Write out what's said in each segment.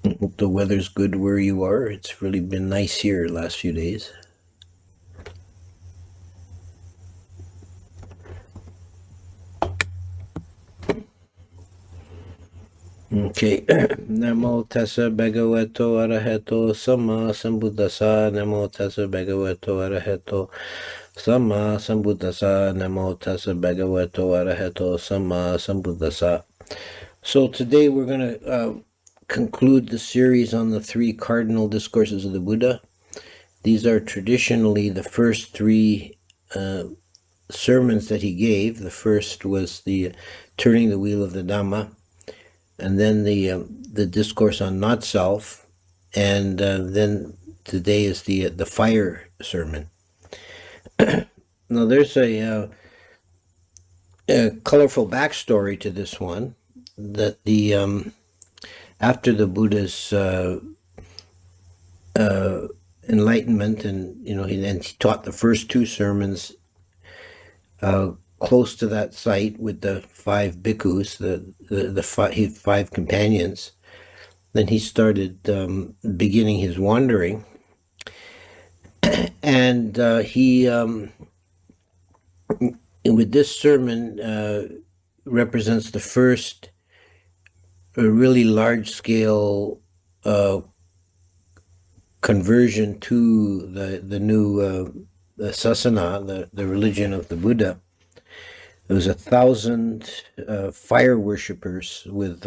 Hope the weather's good where you are. It's really been nice here the last few days. Okay. Namo tassa bhagavato arahato sama sambuddhassa. Namo tassa bhagavato arahato sama sambuddhassa. Namo tassa bhagavato arahato sama sambuddhassa. So today we're going to conclude the series on the three cardinal discourses of the Buddha. These are traditionally the first three sermons that he gave. The first was the turning the wheel of the Dhamma, and then the discourse on not self, and then today is the fire sermon. Now there's a colorful backstory to this one, that the after the Buddha's enlightenment, and he taught the first two sermons close to that site with the five bhikkhus, the five companions. Then he started beginning his wandering, and he with this sermon represents the first really large-scale conversion to the new the sasana, the religion of the Buddha. There was 1,000 fire worshippers with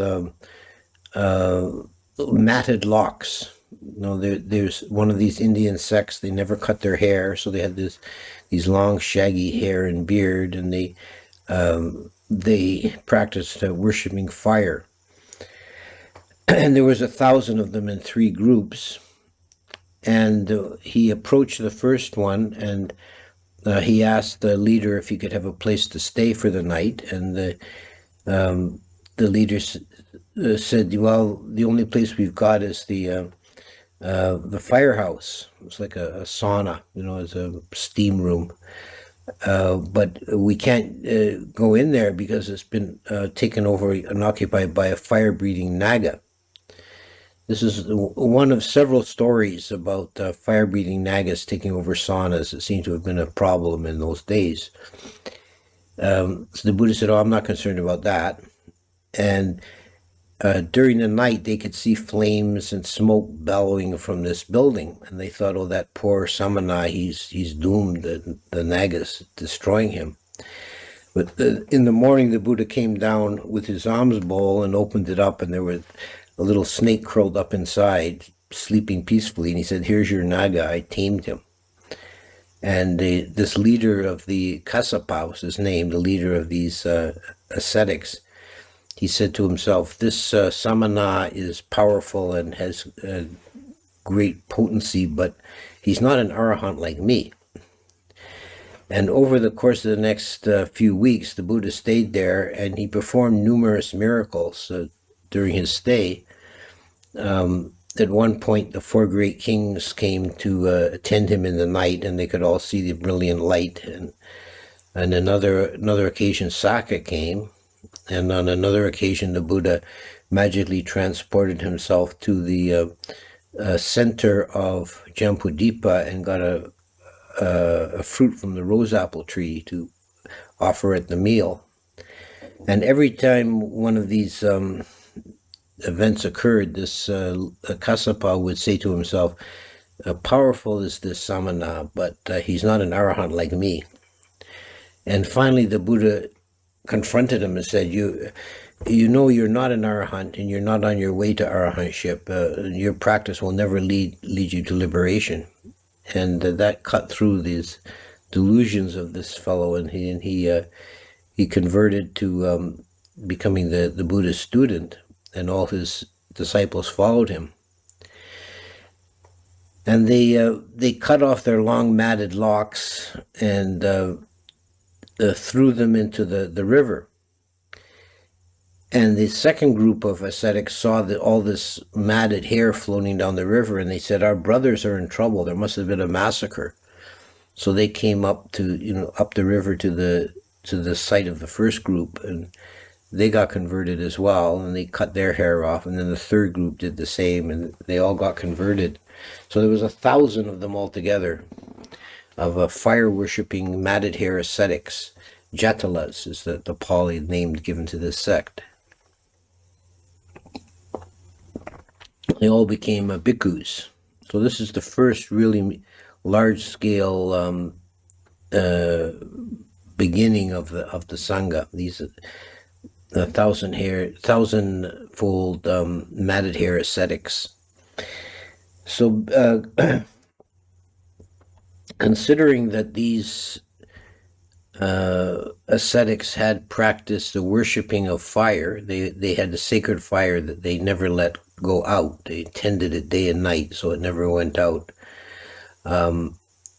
matted locks. There's one of these Indian sects. They never cut their hair, so they had these long, shaggy hair and beard, and they practiced worshiping fire. And there was 1,000 of them in three groups. And he approached the first one, and he asked the leader if he could have a place to stay for the night. And the leader said, "Well, the only place we've got is the firehouse. It's like a sauna, it's a steam room. But we can't go in there because it's been taken over and occupied by a fire-breathing naga." This is one of several stories about fire-breathing nagas taking over saunas. It seemed to have been a problem in those days. So the Buddha said, "Oh, I'm not concerned about that." And during the night, they could see flames and smoke bellowing from this building. And they thought, "Oh, that poor samana, he's doomed. The nagas destroying him." But in the morning, the Buddha came down with his alms bowl and opened it up, and there was a little snake curled up inside, sleeping peacefully, and he said, "Here's your naga, I tamed him." And this leader of the Kassapa was his name, the leader of these ascetics. He said to himself, "This samana is powerful and has great potency, but he's not an arahant like me." And over the course of the next few weeks, the Buddha stayed there, and he performed numerous miracles during his stay. At one point, the four great kings came to attend him in the night, and they could all see the brilliant light. And another occasion, Saka came, and on another occasion, the Buddha magically transported himself to the center of Jambudipa and got a fruit from the rose apple tree to offer at the meal. And every time one of these events occurred, this Kassapa would say to himself, "Powerful is this samana, but he's not an arahant like me." And finally the Buddha confronted him and said, you know you're not an arahant, and you're not on your way to arahantship. Your practice will never lead you to liberation. And that cut through these delusions of this fellow, and he converted to becoming the Buddha's student, and all his disciples followed him. And they cut off their long matted locks and threw them into the river. And the second group of ascetics saw all this matted hair floating down the river, and they said, "Our brothers are in trouble. There must have been a massacre." So they came up to up the river to the site of the first group, and they got converted as well, and they cut their hair off, and then the third group did the same, and they all got converted. So there was 1,000 of them altogether, of fire-worshipping, matted hair ascetics. Jatalas is the Pali name given to this sect. They all became bhikkhus. So this is the first really large-scale beginning of the sangha. These are 1,000-fold matted hair ascetics. So considering that these ascetics had practiced the worshipping of fire, they had the sacred fire that they never let go out. They tended it day and night, so it never went out. The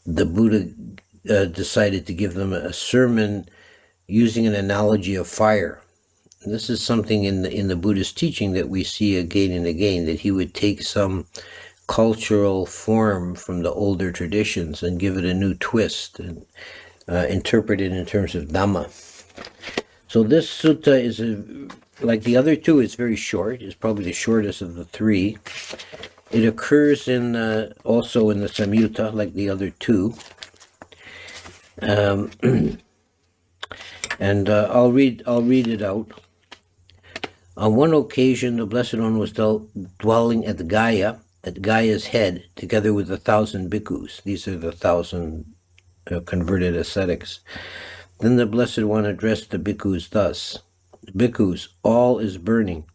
Buddha decided to give them a sermon using an analogy of fire. And this is something in the Buddhist teaching that we see again and again, that he would take some cultural form from the older traditions and give it a new twist and interpret it in terms of dhamma. So this sutta is, like the other two, it's very short. It's probably the shortest of the three. It occurs also in the Samyutta, like the other two. And I'll read it out. On one occasion, the Blessed One was dwelling at Gaya's head, together with 1,000 bhikkhus. These are the 1,000 converted ascetics. Then the Blessed One addressed the bhikkhus thus: Bhikkhus, all is burning.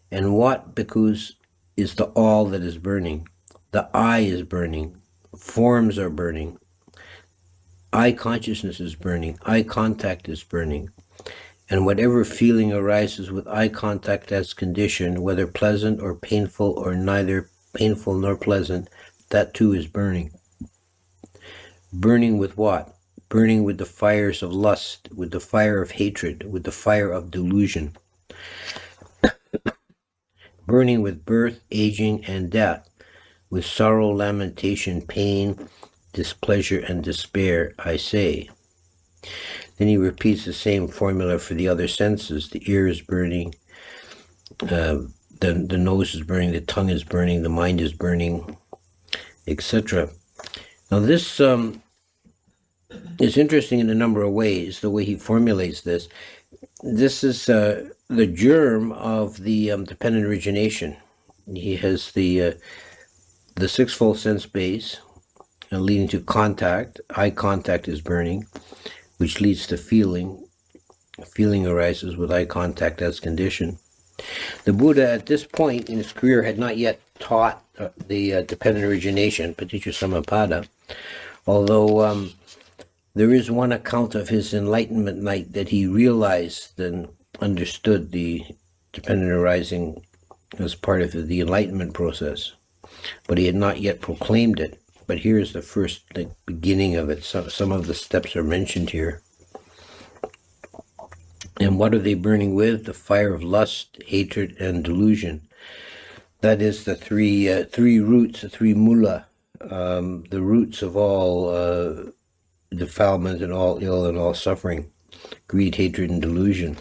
And what, bhikkhus, is the all that is burning? The I is burning. Forms are burning. I consciousness is burning. Eye contact is burning. And whatever feeling arises with eye contact as condition, whether pleasant or painful or neither painful nor pleasant, that too is burning. Burning with what? Burning with the fires of lust, with the fire of hatred, with the fire of delusion. Burning with birth, aging, and death, with sorrow, lamentation, pain, displeasure, and despair, I say. Then he repeats the same formula for the other senses. The ear is burning, the nose is burning, the tongue is burning, the mind is burning, etc. Now this is interesting in a number of ways, the way he formulates this. This is the germ of the dependent origination. He has the sixfold sense base, leading to contact. Eye contact is burning, which leads to feeling. Feeling arises with eye contact as condition. The Buddha at this point in his career had not yet taught the dependent origination, paticca samuppada, although there is one account of his enlightenment night that he realized and understood the dependent arising as part of the enlightenment process, but he had not yet proclaimed it. But here's the first beginning of it. Some of the steps are mentioned here. And what are they burning with? The fire of lust, hatred, and delusion. That is the three roots, the three mula, the roots of all defilement and all ill and all suffering: greed, hatred, and delusion.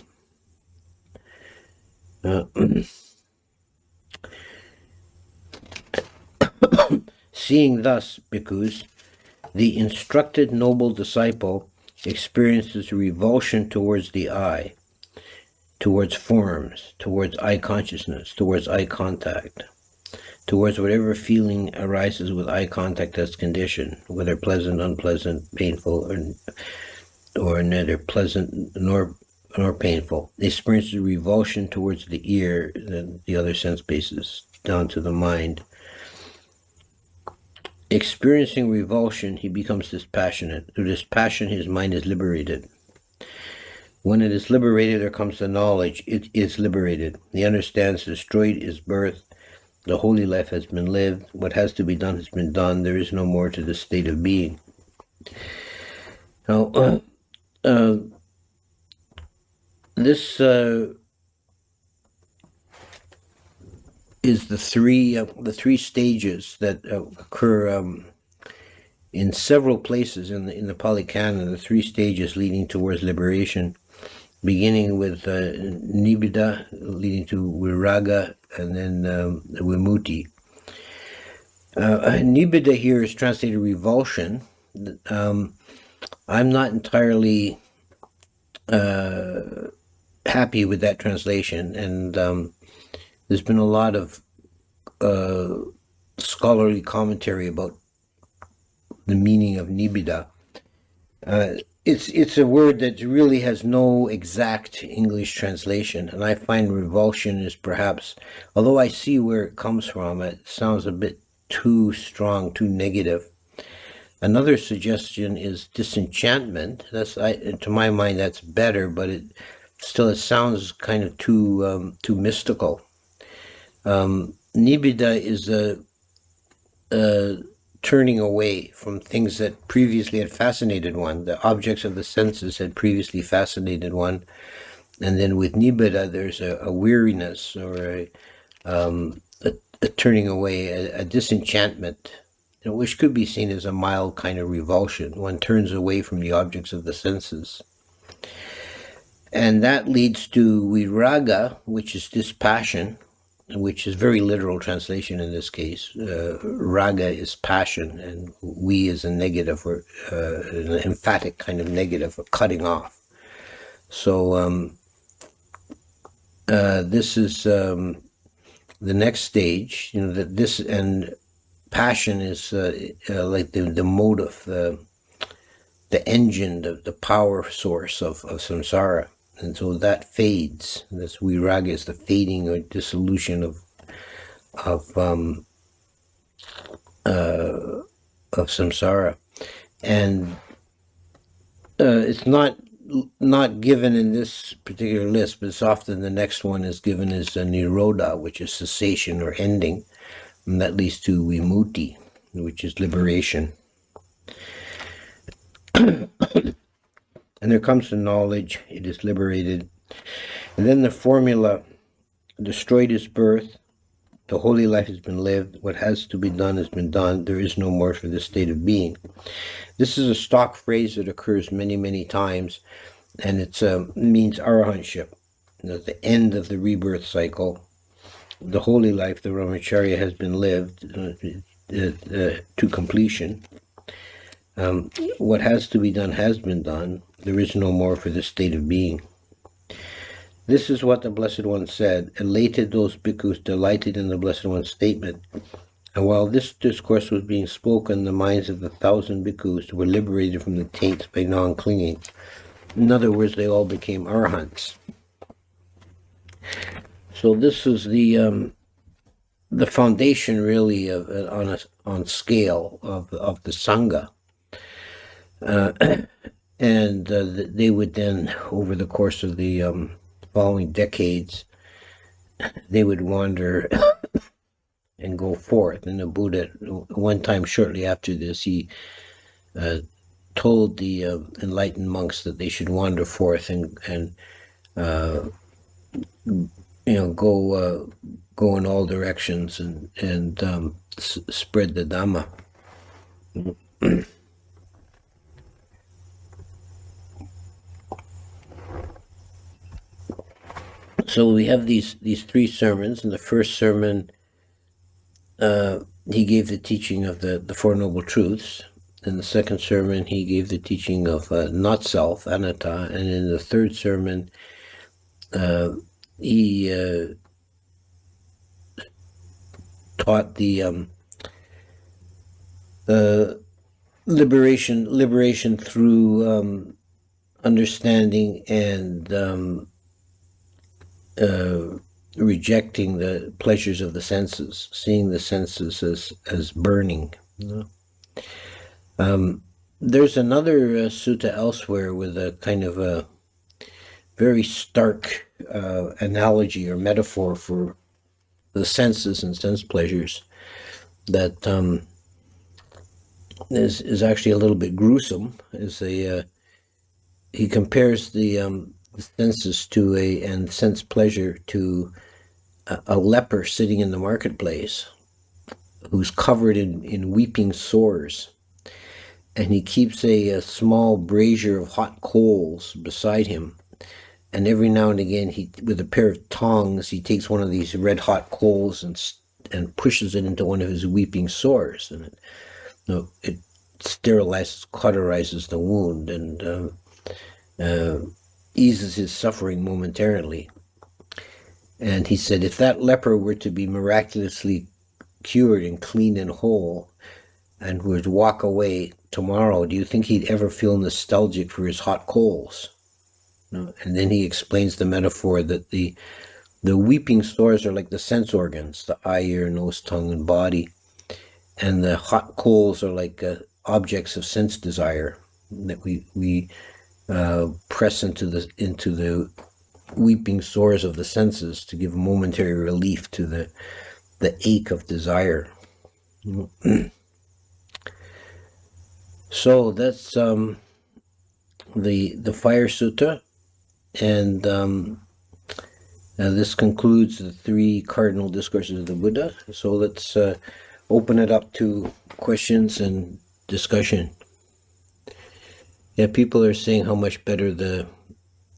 Seeing thus, bhikkhus, the instructed noble disciple experiences revulsion towards the eye, towards forms, towards eye consciousness, towards eye contact, towards whatever feeling arises with eye contact as condition, whether pleasant, unpleasant, painful, or neither pleasant nor painful. They experience revulsion towards the ear and the other sense bases, down to the mind. Experiencing revulsion, he becomes dispassionate. Through this passion, his mind is liberated. When it is liberated, there comes the knowledge. It is liberated. He understands destroyed is birth. The holy life has been lived. What has to be done has been done. There is no more to the state of being. Now, this is the three stages that occur in several places in the Pali Canon. The three stages leading towards liberation. beginning with nibbida, leading to viraga, and then vimutti. Nibbida here is translated revulsion. I'm not entirely happy with that translation, and there's been a lot of scholarly commentary about the meaning of nibbida. It's a word that really has no exact English translation, and I find revulsion is perhaps, although I see where it comes from, it sounds a bit too strong, too negative. Another suggestion is disenchantment. To my mind, that's better, but it sounds kind of too mystical. Nibbida is a turning away from things that previously had fascinated one. The objects of the senses had previously fascinated one, and then with nibbida, there's a weariness or a turning away, a disenchantment, which could be seen as a mild kind of revulsion. One turns away from the objects of the senses. And that leads to viraga, which is dispassion, which is very literal translation in this case. Raga is passion, and we is a negative, or an emphatic kind of negative, or cutting off. So this is the next stage. That this and passion is like the motive, the engine, the power source of samsara. And so that fades. This viraga is the fading or dissolution of samsara, and it's not given in this particular list, but it's often the next one is given as a nirodha, which is cessation or ending, and that leads to vimutti, which is liberation. And there comes the knowledge, it is liberated. And then the formula, destroyed is birth, the holy life has been lived, what has to be done has been done, there is no more for this state of being. This is a stock phrase that occurs many, many times, and it means arahantship, the end of the rebirth cycle. The holy life, the brahmacharya, has been lived to completion. What has to be done has been done. There is no more for this state of being. This is what the Blessed One said. Elated those bhikkhus delighted in the Blessed One's statement. And while this discourse was being spoken, the minds of the 1,000 bhikkhus were liberated from the taints by non-clinging. In other words, they all became arahants. So this is the foundation, really, on scale of the sangha. And they would then, over the course of the following decades, they would wander and go forth. And the Buddha, one time shortly after this, he told the enlightened monks that they should wander forth and go in all directions and spread the dhamma. So we have these three sermons. In the first sermon, he gave the teaching of the Four Noble Truths. In the second sermon, he gave the teaching of not self, anatta. And in the third sermon, he taught the liberation through understanding and rejecting the pleasures of the senses, seeing the senses as burning. There's another sutta elsewhere with a kind of a very stark analogy or metaphor for the senses and sense pleasures that is actually a little bit gruesome. He compares the senses and sense pleasure to a leper sitting in the marketplace who's covered in weeping sores, and he keeps a small brazier of hot coals beside him, and every now and again, he, with a pair of tongs, he takes one of these red hot coals and pushes it into one of his weeping sores, and it sterilizes, cauterizes the wound, and eases his suffering momentarily. And he said, if that leper were to be miraculously cured and clean and whole, and were to walk away tomorrow, do you think he'd ever feel nostalgic for his hot coals? And then he explains the metaphor that the weeping sores are like the sense organs, the eye, ear, nose, tongue, and body. And the hot coals are like objects of sense desire that we press into the weeping sores of the senses to give momentary relief to the ache of desire. So that's the Fire Sutta, and this concludes the 3 cardinal discourses of the Buddha. So let's open it up to questions and discussion. Yeah, people are saying how much better the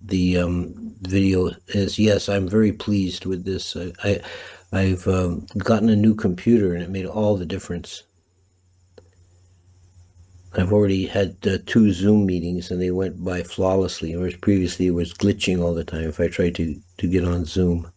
video is. Yes, I'm very pleased with this. I've gotten a new computer, and it made all the difference. I've already had 2 Zoom meetings, and they went by flawlessly, whereas previously it was glitching all the time if I tried to get on Zoom.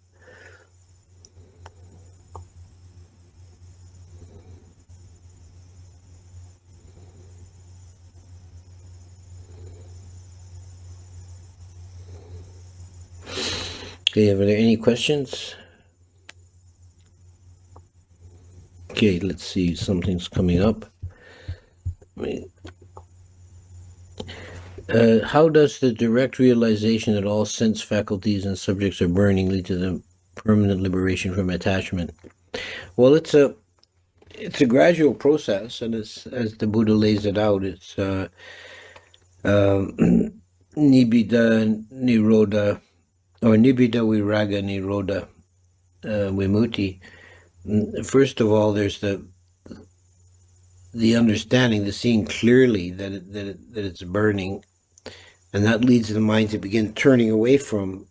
Okay, are there any questions? Okay, let's see, something's coming up. How does the direct realization that all sense faculties and subjects are burning lead to the permanent liberation from attachment? Well, it's a gradual process, and as the Buddha lays it out, it's nibbida nirodha, or nibbida viraga nirodha vimutti. First of all, there's the understanding, the seeing clearly that it's burning, and that leads the mind to begin turning away from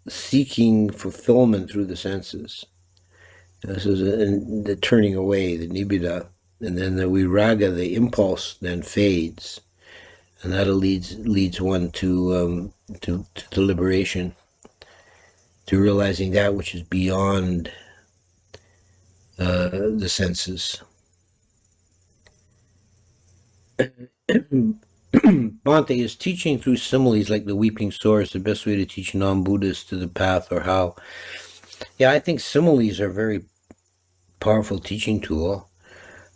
seeking fulfillment through the senses. This is the turning away, the nibbida, and then the viraga, the impulse, then fades, and that leads one to the liberation, to realizing that which is beyond the senses. Bhante, is teaching through similes like the weeping sores the best way to teach non-Buddhists to the path, or how? Yeah, I think similes are a very powerful teaching tool.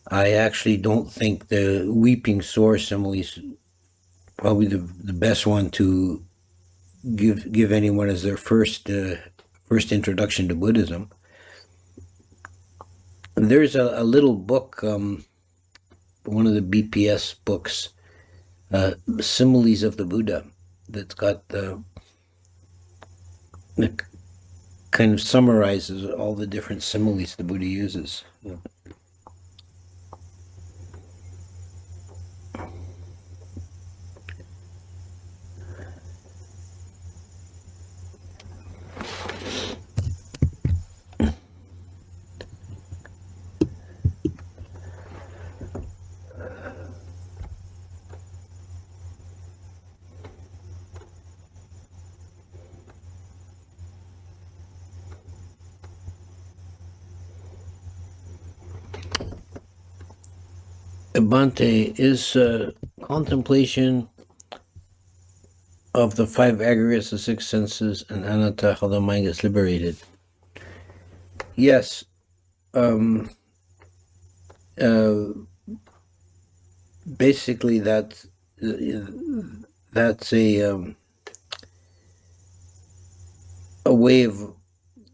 I actually don't think the weeping sore simile is probably the best one to give anyone as their first introduction to Buddhism. There's a little book, one of the BPS books, Similes of the Buddha, that's got it kind of summarizes all the different similes the Buddha uses. Yeah. Bhante, is contemplation of the 5 aggregates, the 6 senses, and anatta, how the mind gets liberated? Yes. Basically, that's a way of,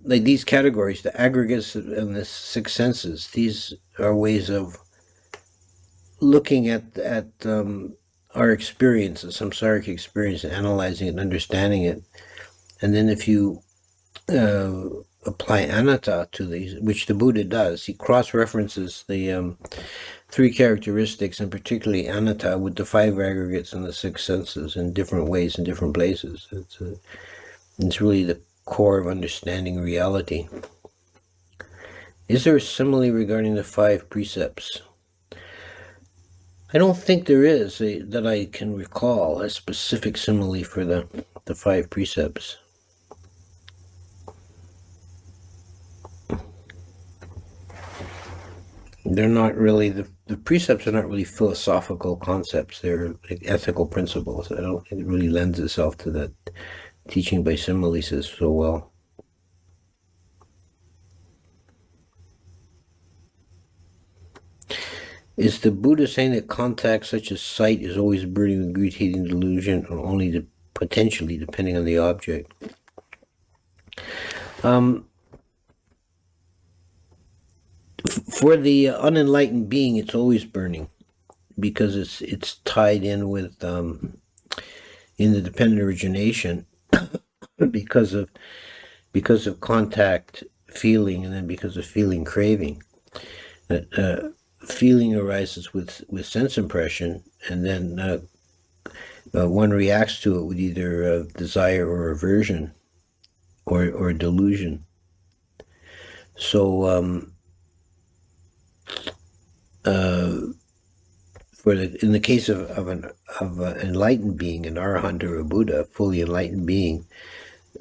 like, these categories, the aggregates and the 6 senses. These are ways of looking at our experience, the samsaric experience, and analyzing it and understanding it. And then if you apply anatta to these, which the Buddha does, he cross-references the 3 characteristics, and particularly anatta, with the 5 aggregates and the 6 senses in different ways in different places. It's really the core of understanding reality. Is there a simile regarding the 5 precepts? I don't think there is that I can recall a specific simile for the 5 precepts. They're not really, the precepts are not really philosophical concepts. They're like ethical principles. I don't think it really lends itself to that teaching by similes so well. Is the Buddha saying that contact such as sight is always burning with greed, hating, delusion, or only potentially depending on the object? For the unenlightened being, it's always burning because it's tied in with in the dependent origination because of contact feeling, and then because of feeling craving. That feeling arises with sense impression, and then one reacts to it with either desire or aversion or delusion. So in the case of an enlightened being, an arahant or a Buddha, a fully enlightened being,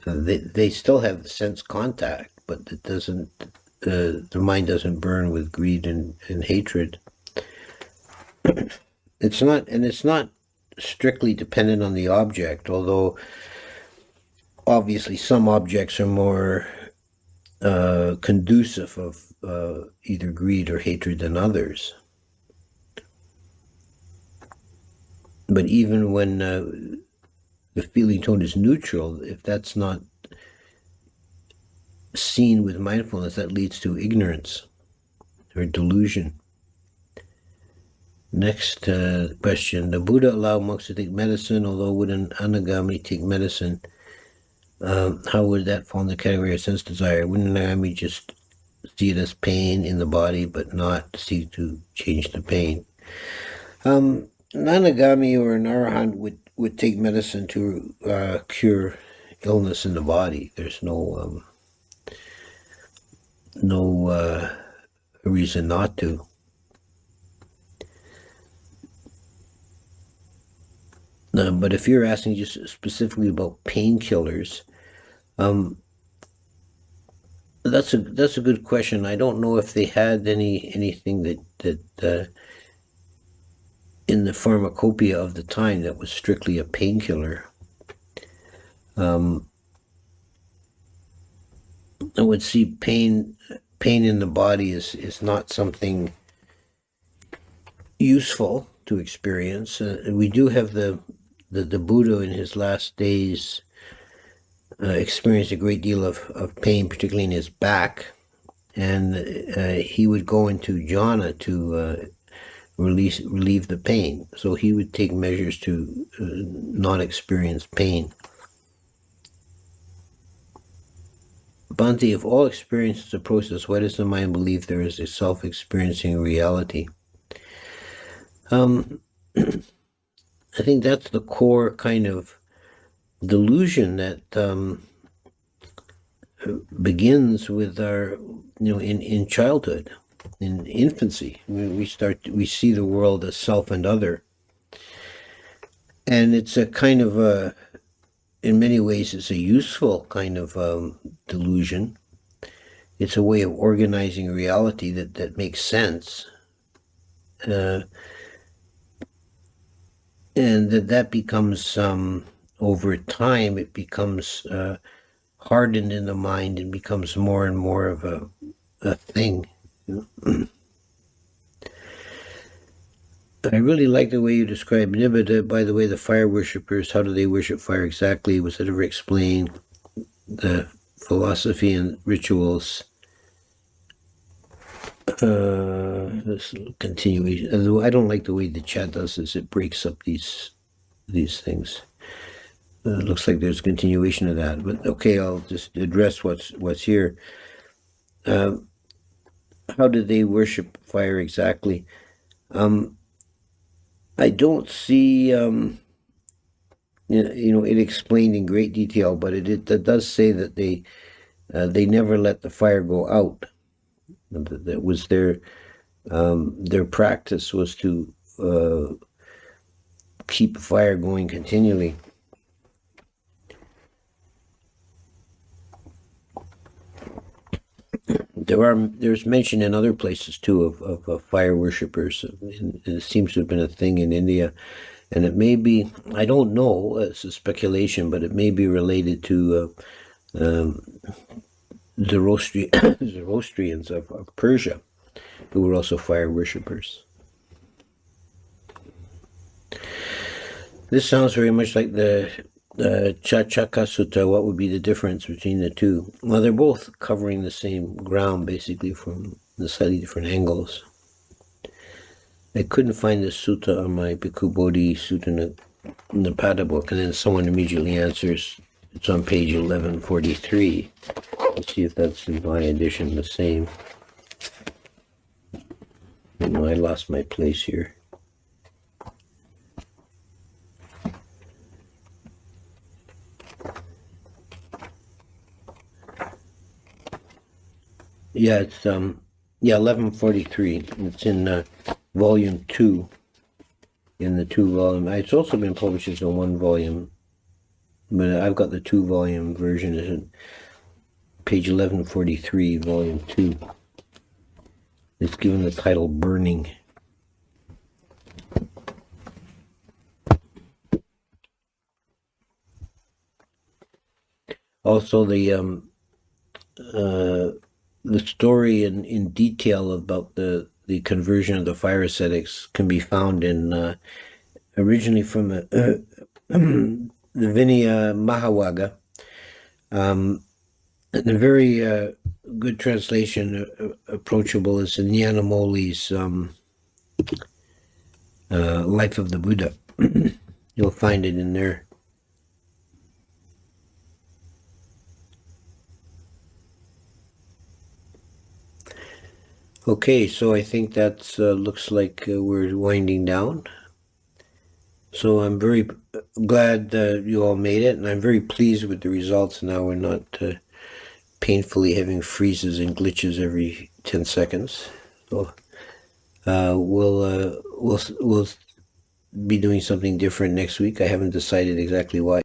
they still have the sense contact, but it doesn't. The mind doesn't burn with greed and hatred. It's not strictly dependent on the object, although obviously some objects are more conducive of either greed or hatred than others. But even when the feeling tone is neutral, if that's not seen with mindfulness, that leads to ignorance or delusion. Next question. The Buddha allowed monks to take medicine, although would an anagami take medicine? How would that fall in the category of sense desire? Wouldn't an anagami just see it as pain in the body, but not seek to change the pain? An anagami or an arahant would take medicine to cure illness in the body. There's no reason not to. But if you're asking just specifically about painkillers, that's a good question. I don't know if they had anything that in the pharmacopoeia of the time that was strictly a painkiller. I would see pain in the body is not something useful to experience. We do have the Buddha in his last days experienced a great deal of pain, particularly in his back, and he would go into jhana to relieve the pain. So he would take measures to not experience pain. Bhante, if all experience is a process, why does the mind believe there is a self-experiencing reality? I think that's the core kind of delusion that begins with our, in childhood, in infancy. We see the world as self and other, and it's a kind of in many ways, it's a useful kind of delusion. It's a way of organizing reality that makes sense. And that becomes, over time, it becomes hardened in the mind and becomes more and more of a thing. I really like the way you describe Nibbida. By the way, the fire worshippers, how do they worship fire exactly? Was it ever explained? The philosophy and rituals. This continuation. I don't like the way the chat does this. It breaks up these things. It looks like there's continuation of that. But okay, I'll just address what's here. How did they worship fire exactly? I don't see it explained in great detail, but it does say that they never let the fire go out. That was their practice was to keep the fire going continually. There's mention in other places too of fire worshippers. It seems to have been a thing in India, and it may be, I don't know, it's a speculation, but it may be related to Zoroastrians of Persia, who were also fire worshippers. This sounds very much like the Chachaka Sutta. What would be the difference between the two? Well, they're both covering the same ground, basically, from the slightly different angles. I couldn't find the sutta on my Bhikkhu Bodhi Sutta Napada book, and then someone immediately answers, it's on page 1143. Let's see if that's in my edition the same. I lost my place here. Yeah, it's 1143. It's in volume 2, in the 2-volume. It's also been published as a 1-volume, but I've got the 2-volume version. It's in page 1143, volume 2. It's given the title Burning. Also, the story in detail about the conversion of the fire ascetics can be found in originally from the Vinaya Mahavaga. The very good translation, approachable, is in Nyanamoli's Life of the Buddha. You'll find it in there. Okay, so I think that looks like we're winding down. So I'm very glad you all made it, and I'm very pleased with the results. Now we're not painfully having freezes and glitches every 10 seconds. So we'll be doing something different next week. I haven't decided exactly why.